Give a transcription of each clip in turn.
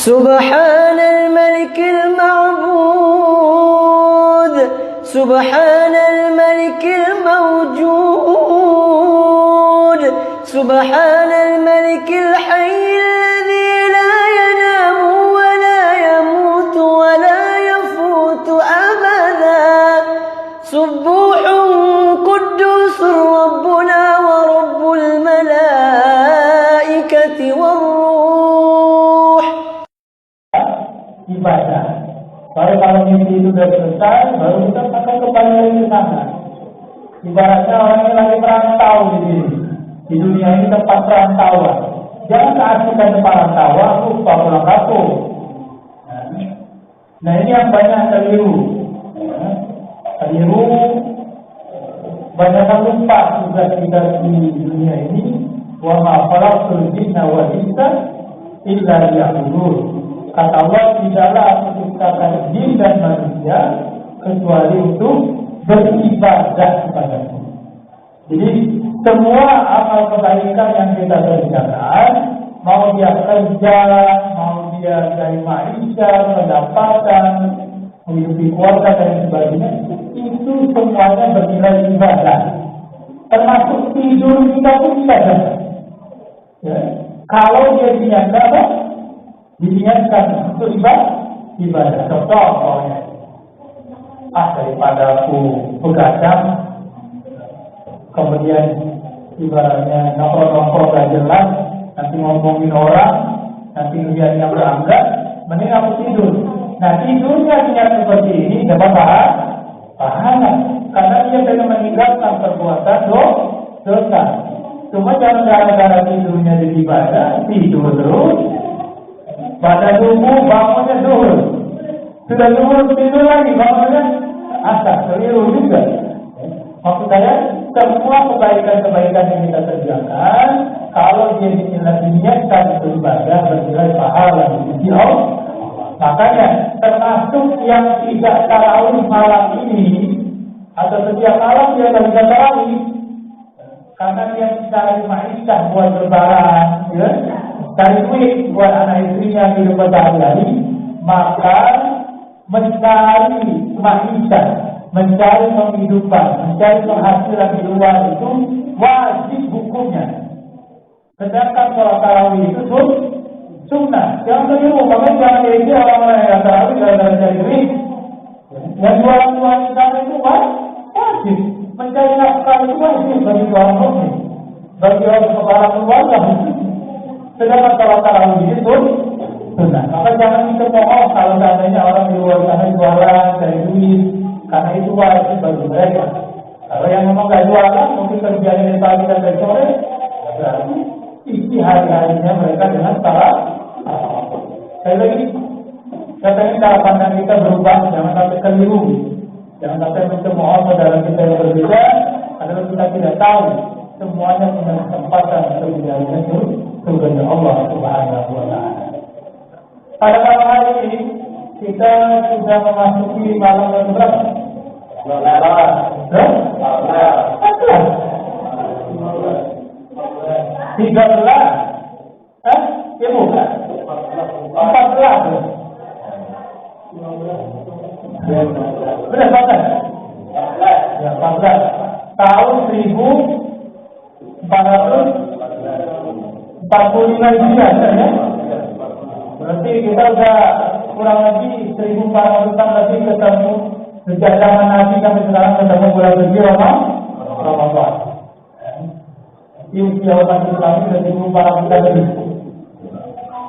سبحان الملك المعبود سبحان الملك الموجود سبحان الملك الحي الذي لا ينام ولا يموت ولا يفوت أبدا سبوح قدوس ربنا ورب الملائكة والروح. Ibadah. Baru kalau mimpi itu sudah selesai, baru kita akan kembali lagi ke sana. Ibaratnya orang yang lagi merantau di sini. Di dunia ini tempat perantauan. Jangan keasikan tempat perantauan, lupa pulang kampung. Nah ini yang banyak keliru. Keliru, banyak yang lupa tugas kita di dunia ini. Wa ma khalaqtul jinna wal insa illa liya'budun. Kata Allah, tidaklah aku ciptakan jin dan manusia kecuali untuk beribadah kepadaku. Jadi semua amal kebaikan yang kita kerjakan, mau dia kerja, mau dia dari maisha, pendapatan, menghidupi keluarga dan sebagainya, itu semuanya bernilai ibadah. Termasuk tidur kita pun ibadah. Ya. Kalau dia dinyatakan apa? Diniatkan untuk ibadah. Contohnya, daripada aku begadang, kemudian ibaratnya nongkrong gak jelas, nanti ngomongin orang, nanti kemudian yang berangkat, mending aku tidur. Nah tidurnya niat seperti ini dapat pahala, karena dia sudah meninggalkan perbuatan dosa. Cuma jangan gara-gara tidurnya di ibadah, tidur terus. Pada tubuh bangunnya zuhur, sudah zuhur tidur lagi bangunnya asar, keliru juga. Maksud saya, semua kebaikan-kebaikan yang kita kerjakan, kalau dia diniatkan untuk ibadah, bernilai pahala di sisi Allah. Makanya termasuk yang tidak tarawih malam ini, atau setiap malam dia tidak bisa tarawih, karena dia mencari maisha buat lebaran, ya. Cari duit buat anak istrinya di rumah sehari-hari, maka mencari maisha, mencari penghidupan, mencari penghasilan di luar itu wajib hukumnya. Sedangkan sholat tarawih itu sunnah. Jangan keliru, makanya jangan jadi orang-orang yang tarawih gara-gara cari duit. Yang jualan di sana itu wajib. Mencari nafkah itu wajib bagi orang muslim, bagi orang kepala keluarga. Sedangkan sholat tarawih itu sunnah. Maka jangan kita bohong kalau seandainya orang di luar sana jualan dari duit, karena itu wajib bagi mereka. Kalau yang memang gak jualan, mungkin kerjanya dari pagi sampai sore, berarti isi hari-harinya mereka dengan cara. Sekali lagi, katanya cara pandang kita berubah, jangan sampai keliru. Jangan sampai mencemooh saudara kita yang berbeda, adalah kita tidak tahu semuanya punya kesempatan untuk menjadikan surga Allah Subhanahu wa Ta'ala. Pada malam hari ini kita sudah memasuki malam yang berapa? 13. Ya bukan? 14. Sudah 14? Ya 14. Tahun 1445 Hijriah ya. Berarti kita sudah kurang lebih 1400 tahun lagi ketemu sejak zaman Nabi sampai sekarang ketemu bulan suci Ramadan. Di usia umat Islam sudah 1400 tahun lebih.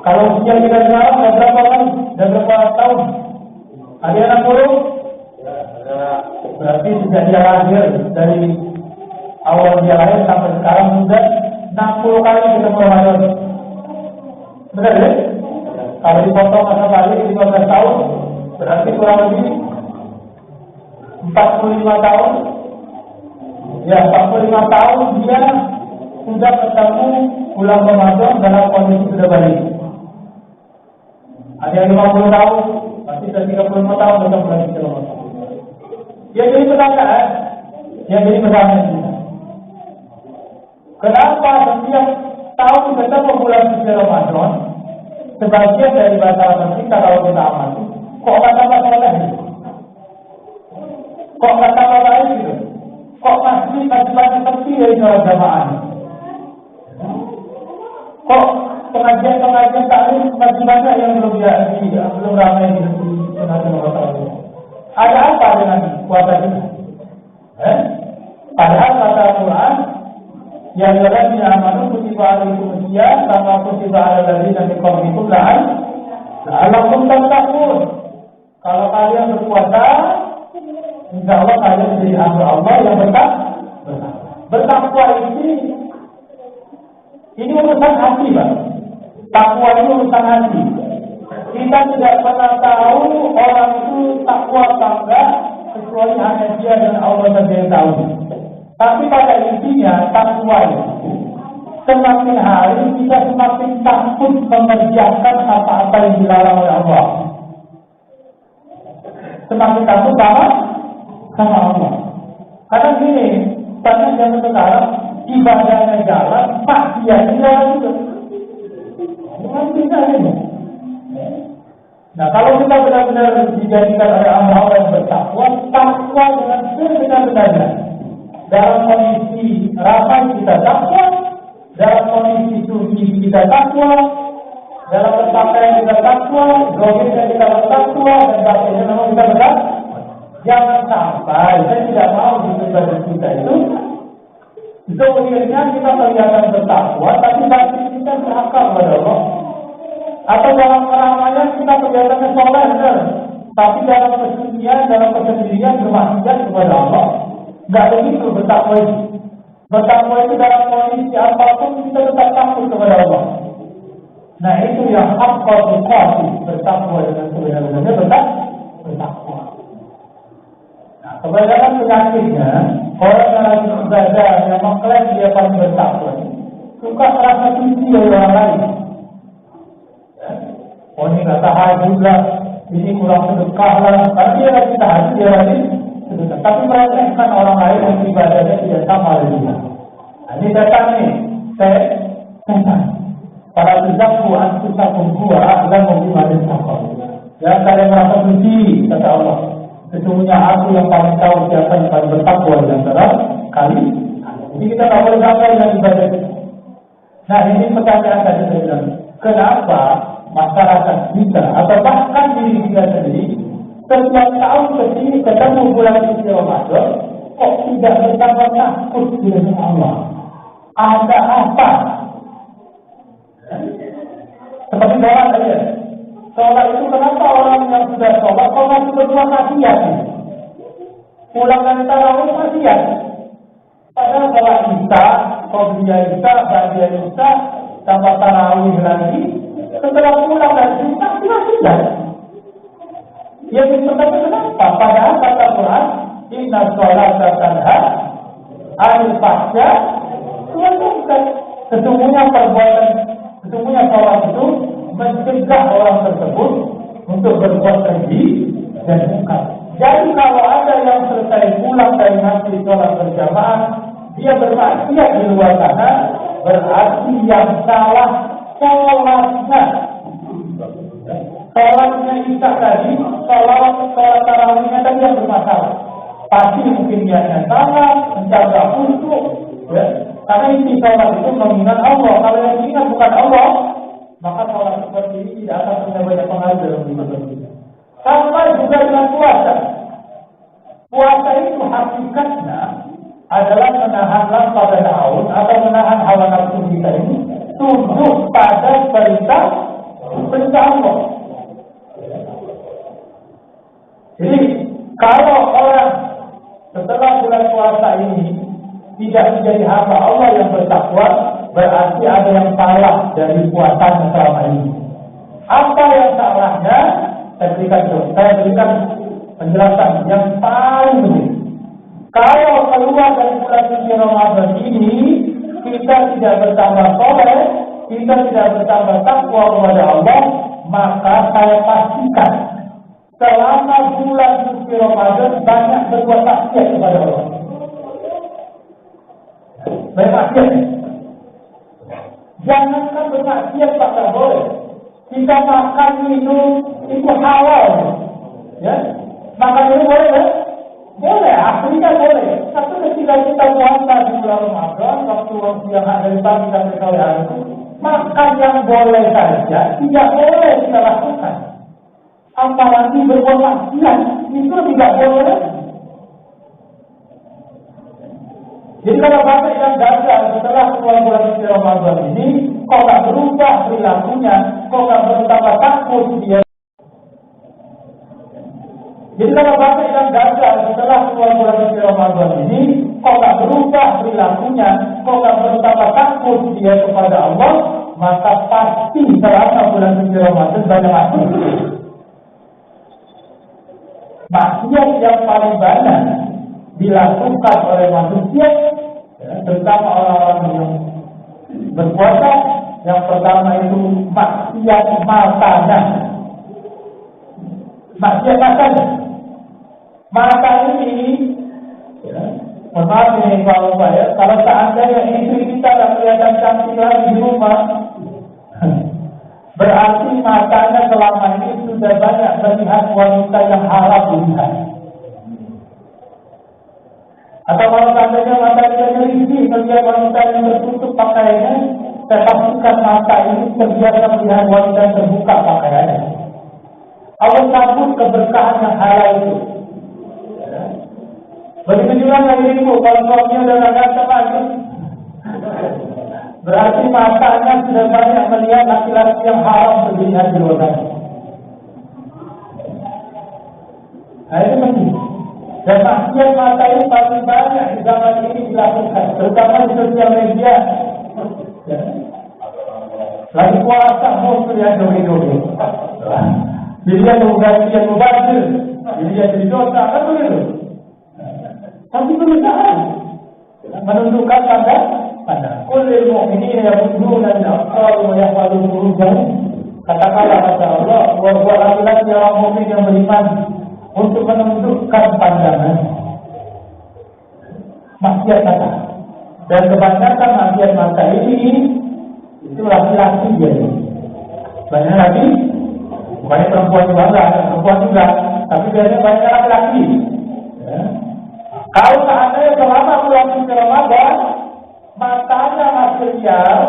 Kalau usia kita sekarang sudah berapa kan? Sudah berapa tahun? Ada yang 60? Berarti sejak dia lahir dari awal dia lahir sampai sekarang sudah 60 kali ketemu Ramadan. Benar ya? Kalau dipotong satu kali 15 tahun, berarti kurang lebih 45 tahun. Ya, 45 tahun dia sudah ketemu bulan Ramadan dalam kondisi sudah balik. Ada yang 50 tahun, masih sudah 35 tahun ketemu bulan Ramadan. Dia jadi pertanyaan, kenapa setiap tahun ketemu bulan suci Ramadan, sebagian dari bahasa Arab kita kalau kita amati, kok kata soleh gitu? Kok kata baik gitu? Kok masih seperti dari sholat jamaah? Kok pengajian taklim masih banyak yang belum ramai di pengajian. Ada apa dengan puasa ini? Padahal kata Al-Quran, yang dalamnya amanu kutiba alaikumusiyam sama kutiba ala ladzina min qablikum la'allakum tattaqun. Kalau kalian berpuasa, insya Allah kalian menjadi hamba Allah yang bertakwa. Ini urusan hati, Pak. Takwa ini urusan hati. Kita tidak pernah tahu orang itu takwa apa enggak, kecuali hanya dia dan Allah saja yang tahu. Tapi pada intinya takwa itu semakin hari kita semakin takut mengerjakan apa-apa yang dilarang oleh Allah. Semakin takut sama Allah. Karena gini, pada zaman sekarang ibadahnya jalan, maksiatnya jalan juga. Bukan bisa ini. Nah, kalau kita benar-benar dijadikan oleh Allah yang bertakwa, takwa dengan sebenar-benarnya. Dalam kondisi ramai kita takwa, dalam kondisi sunyi kita takwa, dalam berpakaian kita takwa, dohirnya kita bertakwa, dan batinnya memang kita bertakwa. Jangan sampai, saya tidak mau di ibadah kita itu dohirnya kita kelihatan bertakwa, tapi batin kita berakal kepada Allah. Atau dalam keramaian kita kelihatannya soleh, tapi dalam kesunyian, dalam kesendirian bermaksiat kepada Allah. Enggak begitu bertakwa itu. Bertakwa itu dalam kondisi apapun kita tetap takut kepada Allah. Nah, itu yang haqqul qati, bertakwa dengan sebenarnya bertakwa. Nah, kebanyakan penyakitnya orang yang lagi ibadah yang mengklaim dia paling bertakwa suka merasa tinggi dari orang lain. Oh, ini nggak tahajud lah, ini kurang sedekah lah, karena dia lagi tahajud, dia lagi sedekah. Tapi meremehkan orang lain yang ibadahnya tidak sama dengan dia. Nah, ini datang nih, saya para tuzakku anfusakum huwa a'lamu bima tasna'un. Jangan kalian merasa suci, kata Allah. Sesungguhnya aku yang paling tahu siapa yang paling bertakwa di antara kalian. Jadi kita tak boleh bangga dengan ibadah. Nah, ini pertanyaan tadi saya bilang, kenapa masyarakat kita atau bahkan diri kita sendiri setiap tahun kesini ketemu bulan suci Ramadan kok tidak bertambah takut dengan Allah? Ada apa? Seperti sholat saja. Sholat itu kenapa orang yang sudah sholat kok masih berdua maksiat? Pulang dari tarawih maksiat. Padahal sholat Isya, Qobliyah Isya, Ba'diyah Isya, tambah tarawih lagi. Setelah pulang dari Isya, maksiat. Yang disebutkan kenapa? Padahal kata Quran, Inna sholata tanha 'anil fahsya'i wal munkar. Sesungguhnya sholat itu mencegah orang tersebut untuk berbuat keji dan munkar. Jadi kalau ada yang selesai pulang dari masjid sholat berjamaah, dia bermaksiat di luar sana, berarti yang salah sholatnya. Sholatnya Isya tadi, sholat tarawihnya tadi yang bermasalah. Pasti mungkin niatnya salah, menjaga khusyuk, ya. Karena inti sholat itu mengingat Allah. Kalau yang diingat bukan Allah, maka sholat seperti ini tidak akan punya banyak pengaruh dalam hidup kita. Sama juga dengan puasa. Puasa itu hakikatnya adalah menahan lapar dan haus atau menahan hawa nafsu kita ini tunduk pada perintah Allah. Jadi kalau orang setelah bulan puasa ini tidak menjadi hamba Allah yang bertakwa, berarti ada yang salah dari puasanya selama ini. Apa yang salahnya? Saya berikan penjelasan yang paling penting. Kalau keluar dari bulan suci Ramadan ini kita tidak bertambah soleh, kita tidak bertambah takwa kepada Allah, maka saya pastikan selama bulan suci Ramadan banyak berbuat maksiat kepada Allah. Banyak maksiat. Jangankan bermaksiat tak boleh. Kita makan minum itu halal, ya. Makan minum boleh ya? Boleh, aslinya boleh. Tapi ketika kita puasa di bulan Ramadan, waktu yang dari pagi sampai sore hari itu, makan yang boleh saja, tidak boleh kita lakukan. Apalagi berbuat maksiat, itu tidak boleh. Jadi kalau bapak yang gagal setelah keluar bulan suci Ramadan ini, kok nggak berubah perilakunya, kok nggak bertambah takut dia. Jadi kalau bapak yang gagal setelah keluar bulan suci Ramadan ini, kok nggak berubah perilakunya, kok nggak bertambah takut dia kepada Allah, maka pasti selama bulan suci Ramadan banyak maksiat. Maksiat yang paling banyak dilakukan oleh manusia, ya, terutama orang-orang yang berpuasa, yang pertama itu maksiat matanya. Maksiat matanya. Mata ini, ya, maaf ini kalau saya, kalau seandainya istri kita tidak kelihatan cantik lagi di rumah, berarti matanya selama ini sudah banyak melihat wanita yang haram dilihat. Atau kalau seandainya mata kita risih melihat wanita yang tertutup pakaiannya, saya pastikan mata ini terbiasa melihat wanita yang terbuka pakaiannya. Allah cabut keberkahan yang halal itu. Begitu juga lagi ibu, kalau suaminya udah ganteng lagi, berarti matanya sudah banyak melihat laki-laki yang haram terlihat di luar. Nah itu penting. Dan maksiat mata ini paling banyak di zaman ini dilakukan, terutama di sosial media. Ya. Lagi puasa muncul yang joget-joget. Jadi dia mengganti yang mubazir, jadi dia jadi dosa, kan begitu? Tapi berusaha menunjukkan tanda kulil mu'minin yaghudduna min absarihim wa yahfazuna furujahum. Katakanlah kata Allah, buat laki-laki orang mukmin yang beriman untuk menundukkan pandangan maksiat mata. Dan kebanyakan maksiat mata ini itu laki-laki dia. Banyak lagi, banyak perempuan juga enggak, perempuan juga, tapi biasanya banyak laki-laki. Ya. Kalau seandainya selama bulan suci Ramadan, matanya masih liar,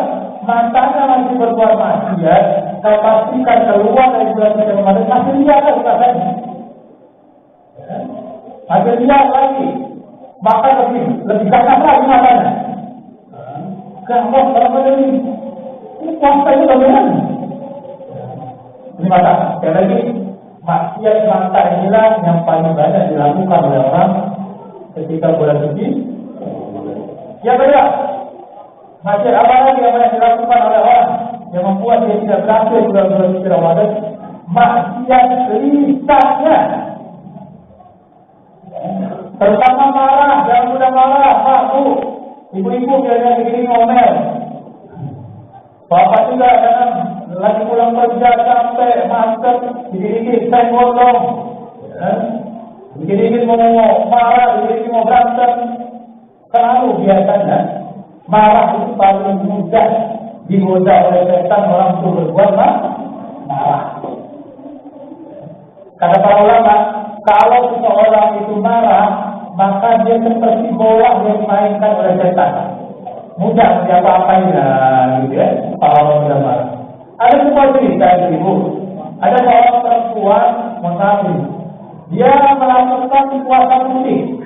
matanya masih berbuat maksiat, saya pastikan keluar dari bulan suci Ramadan masih liar kan rasanya. Masih liar lagi, maka lebih ganas lagi matanya. Kenapa kalau ini puasa itu bagaimana? Ini mata, sekali lagi maksiat mata inilah yang paling banyak dilakukan oleh orang ketika bulan suci. Yang kedua, maksiat apa lagi yang banyak dilakukan oleh orang yang membuat dia tidak berhasil bulan suci Ramadan? Maksiat lisannya. Terutama marah, jangan mudah marah, Pak, Bu. Ibu-ibu biasanya begini ngomel. Bapak juga kadang lagi pulang kerja capek, macet, dikit-dikit saya ngomong. Dikit-dikit mau marah, dikit-dikit mau berantem. Selalu biasanya marah itu paling mudah digoda oleh setan orang itu berbuat marah. Kata para ulama, kalau seseorang itu marah, maka dia seperti bola yang dimainkan oleh setan. Mudah diapa-apain gitu ya, kalau orang sudah marah. Ada sebuah cerita ibu, ada seorang perempuan musafir. Dia melakukan puasa putih.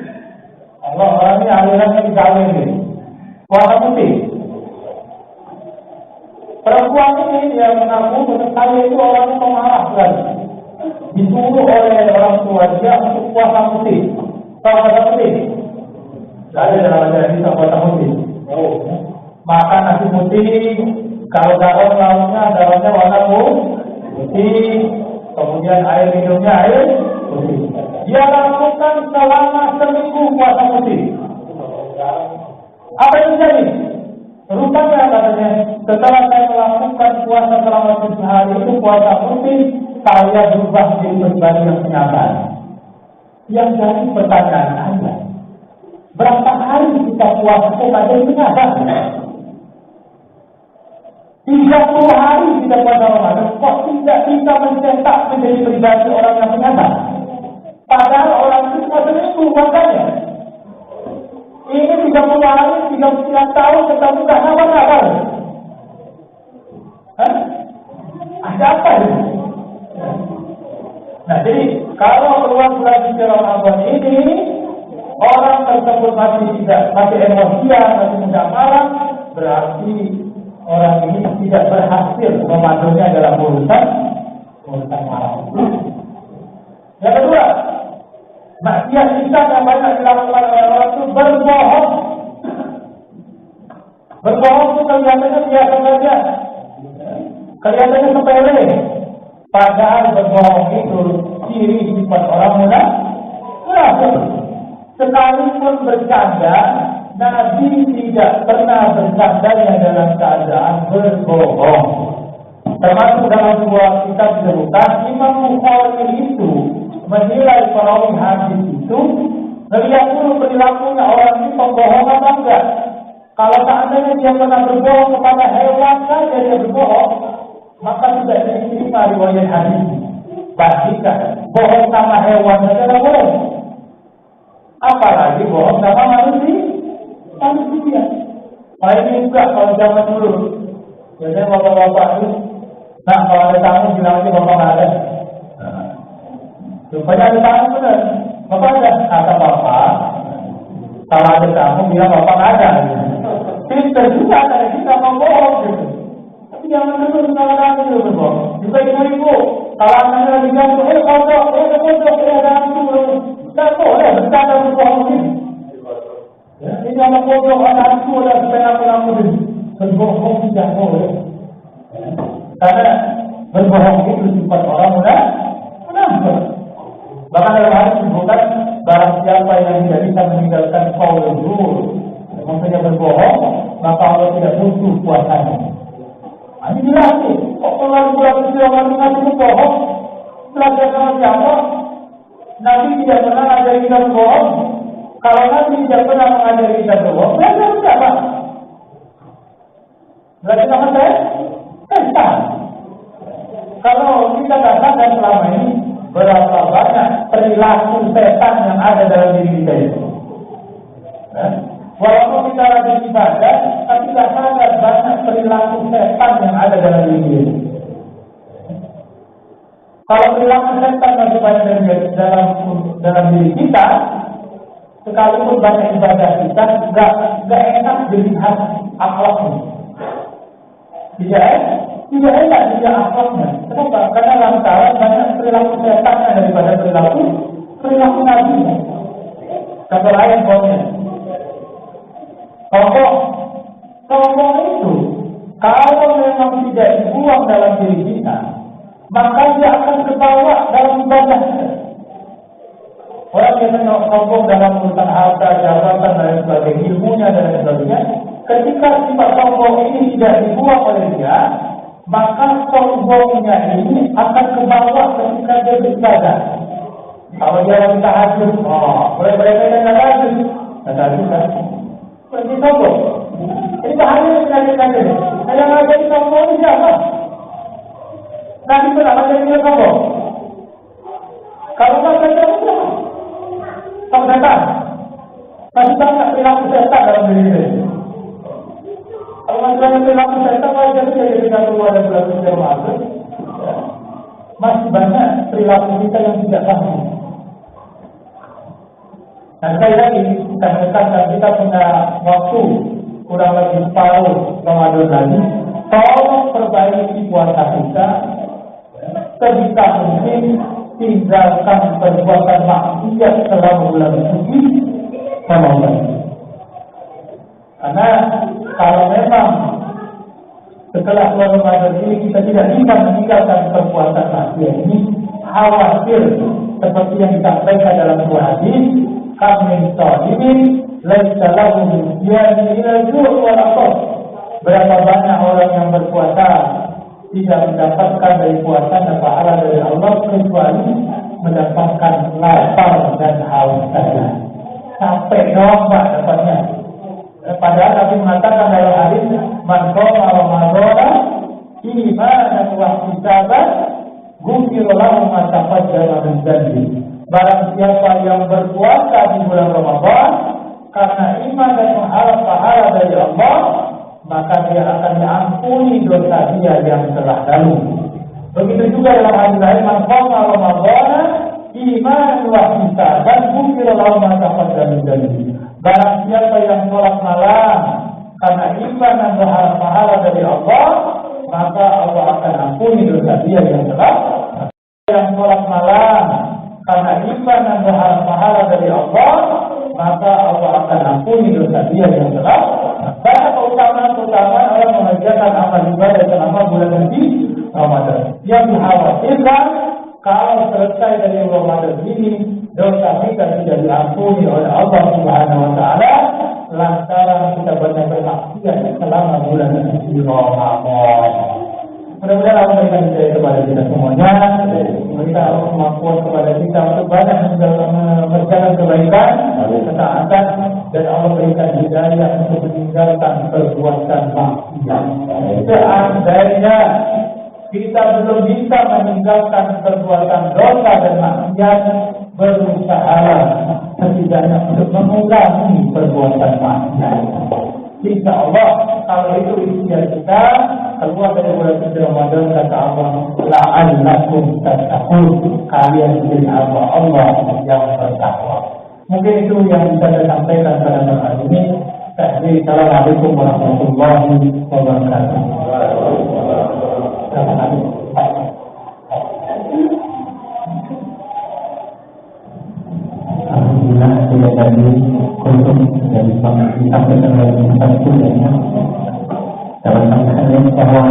Allah orang ini alirannya dikawin ini. Puasa putih. Perempuan ini dia mengaku saya itu orang pemarah sekali. Disuruh oleh orang tua dia untuk puasa putih. Puasa putih. Tidak ada dalam ajaran kita puasa putih. Makan nasi putih. Kalau dalamnya warna putih. Kemudian air minumnya air putih. Dia lakukan selama seminggu puasa putih. Apa yang terjadi? Rupanya katanya, setelah saya melakukan puasa selama 7 hari itu puasa putih, saya berubah menjadi pribadi yang penyabar. Yang jadi pertanyaan Anda, berapa hari kita puasa kok ada penyabar? 30 hari tidak puasa Ramadan, kok tidak bisa mencetak menjadi pribadi orang yang penyata? Padahal orang itu cuma seminggu makanya. Ini 30 hari, 39 tahun kita buka apa? Ada apa ini? Nah, jadi kalau keluar bulan suci Ramadan ini orang tersebut masih emosian, masih mudah marah, berarti orang ini tidak berhasil memadamnya dalam urusan marah. Yang kedua, maksiat lisan yang banyak dilakukan oleh orang itu berbohong. Berbohong itu kelihatannya biasa saja, kelihatannya sepele. Padahal berbohong itu ciri sifat orang munafik. Sekalipun bercanda, Nabi tidak pernah bercandanya dalam keadaan berbohong. Termasuk dalam sebuah kitab disebutkan Imam Bukhari itu menilai perawi hadis itu melihat dulu perilakunya orang ini pembohong atau enggak. Kalau seandainya dia pernah berbohong kepada hewan saja dia berbohong, maka tidak diterima riwayat hadis. Pastikan bohong sama hewan saja tidak boleh, apalagi bohong sama manusia. Nah ini juga kalau zaman dulu, biasanya bapak-bapak itu, nah kalau ada tamu bilang aja bapak nggak ada. Rupanya ada tamu benar, bapak ada, kata bapak. Kalau ada tamu bilang bapak nggak ada. Pinter juga ada kita mau bohong gitu. Tapi jangan dulu kalau ada dulu berbohong. Juga ibu-ibu, kalau anaknya lagi jatuh, kodok, ada itu belum. Tidak boleh bercanda berbohong ini. Ya, ini anak bodoh, anak itu ada supaya aku ini. Berbohong tidak boleh. Karena berbohong itu sifat orang munafik. Bahkan dalam hadis disebutkan barang siapa yang tidak bisa meninggalkan qaul zur, maksudnya berbohong, maka Allah tidak butuh puasanya. Ini jelas nih, kok kalau bulan suci Ramadan itu bohong, belajar sama siapa? Nabi tidak pernah mengajari kita berbohong. Kalau Nabi tidak pernah mengajari kita berbohong, belajar sama siapa? Belajar sama saya? Setan. Kalau kita katakan selama ini berapa banyak perilaku setan yang ada dalam diri kita itu. Walaupun kita rajin ibadah, tapi tidak sadar banyak perilaku setan yang ada dalam diri kita. Kalau perilaku setan masih banyak dalam diri kita, sekalipun banyak ibadah kita, nggak enak dilihat akhlaknya. Tidak enak dilihat akhlaknya. Kenapa? Karena lantaran banyak perilaku setannya daripada perilaku Nabi. Contoh lain pokoknya. Sombong itu kalau memang tidak dibuang dalam diri kita, maka dia akan kebawa dalam ibadah. Orang biasanya sombong dalam urusan harta, jabatan dan sebagainya, ilmunya dan sebagainya. Ketika sifat sombong ini tidak dibuang oleh dia, maka sombongnya ini akan kebawa ketika dia beribadah. Kalau dia lagi tahajud, boleh-boleh kita tahajud, kan? Berarti sombong. Ini bahaya penyakit-penyakit. Saya ngajari sombong ini siapa? Nanti pernah ngajari dia sombong. Kalau nggak ngajari siapa? Sama setan. Masih banyak perilaku setan dalam diri ini. Kalau masalahnya perilaku setan, wajar saja kita keluar dari bulan suci Ramadan. Masih banyak perilaku kita yang tidak paham. Dan sekali lagi, kita menekankan kita punya waktu kurang lebih separuh Ramadan lagi. Tolong perbaiki puasa kita. Sebisa mungkin tinggalkan perbuatan maksiat selama bulan suci Ramadan. Karena kalau memang setelah bulan Ramadan ini kita tidak bisa meninggalkan perbuatan maksiat ini, khawatir seperti yang disampaikan dalam sebuah hadis, kami ini laisa lahu min siyami ila al-ju' wal 'atash. Berapa banyak orang yang berpuasa tidak mendapatkan dari puasa dan pahala dari Allah kecuali mendapatkan lapar dan haus saja. Sampai doang dapatnya. Padahal Nabi mengatakan dalam hadis, man qama Ramadan ma taqaddama min dhanbi. Barang siapa yang berpuasa di bulan Ramadan karena iman dan mengharap pahala dari Allah, maka dia akan diampuni dosa dia yang telah lalu. Begitu juga dalam hadis lain, man qama Ramadhana imanan wa ihtisaban ghufira lahu ma taqaddama min dhanbi. Barang siapa yang sholat malam karena iman dan berharap pahala dari Allah, maka Allah akan ampuni dosa dia yang telah. Yang sholat malam karena iman dan berharap pahala dari Allah, maka Allah akan ampuni dosa dia yang telah. Banyak keutamaan-keutamaan orang mengerjakan amal ibadah selama bulan suci Ramadan. Yang dikhawatirkan kalau selesai dari Ramadan ini, dosa kita tidak diampuni oleh Allah Subhanahu wa Ta'ala lantaran kita banyak bermaksiat selama bulan suci Ramadan. Mudah-mudahan Allah memberikan hidayah kepada kita semuanya, memberikan Allah kemampuan kepada kita untuk banyak mengerjakan kebaikan, ketaatan, dan Allah berikan hidayah untuk meninggalkan perbuatan maksiat. Seandainya kita belum bisa meninggalkan perbuatan dosa dan maksiat, berusahalah setidaknya untuk mengurangi perbuatan maksiat. Insya Allah, kalau itu ikhtiar kita keluar dari bulan suci Ramadan, kata Allah, la'allakum tattaqun, kalian menjadi hamba Allah yang bertakwa. Mungkin itu yang bisa saya sampaikan pada saat ini. Assalamualaikum warahmatullahi wabarakatuh. Alhamdulillah, sudah tadi untuk dari disampaikan oleh Ustaz Kudanya dalam sampaikan bahwa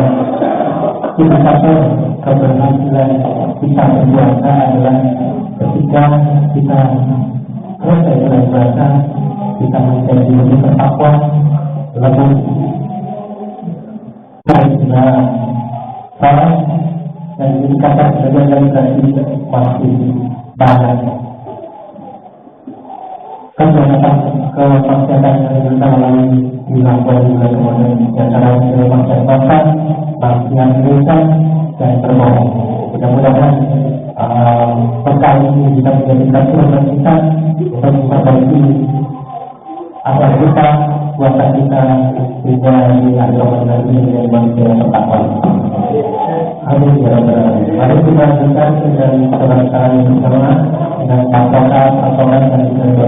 kita sadar keberhasilan kita berpuasa adalah ketika kita selesai berpuasa, kita menjadi lebih bertakwa, lebih baiklah, dan dikatakan sebagai dari masih banyak. Kemaksiatan yang kita alami di bulan kemudian antara kemaksiatan, maksiat dosa dan berbohong. Mudah-mudahan perkara ini bisa menjadikan tujuan kita untuk memperbaiki akhlak kita, puasa kita, sehingga di akhir Ramadan ini menjadi manusia yang bertakwa. Amin ya rabbal alamin. Mari kita lanjutkan dari pembahasan bersama dengan patokan dan juga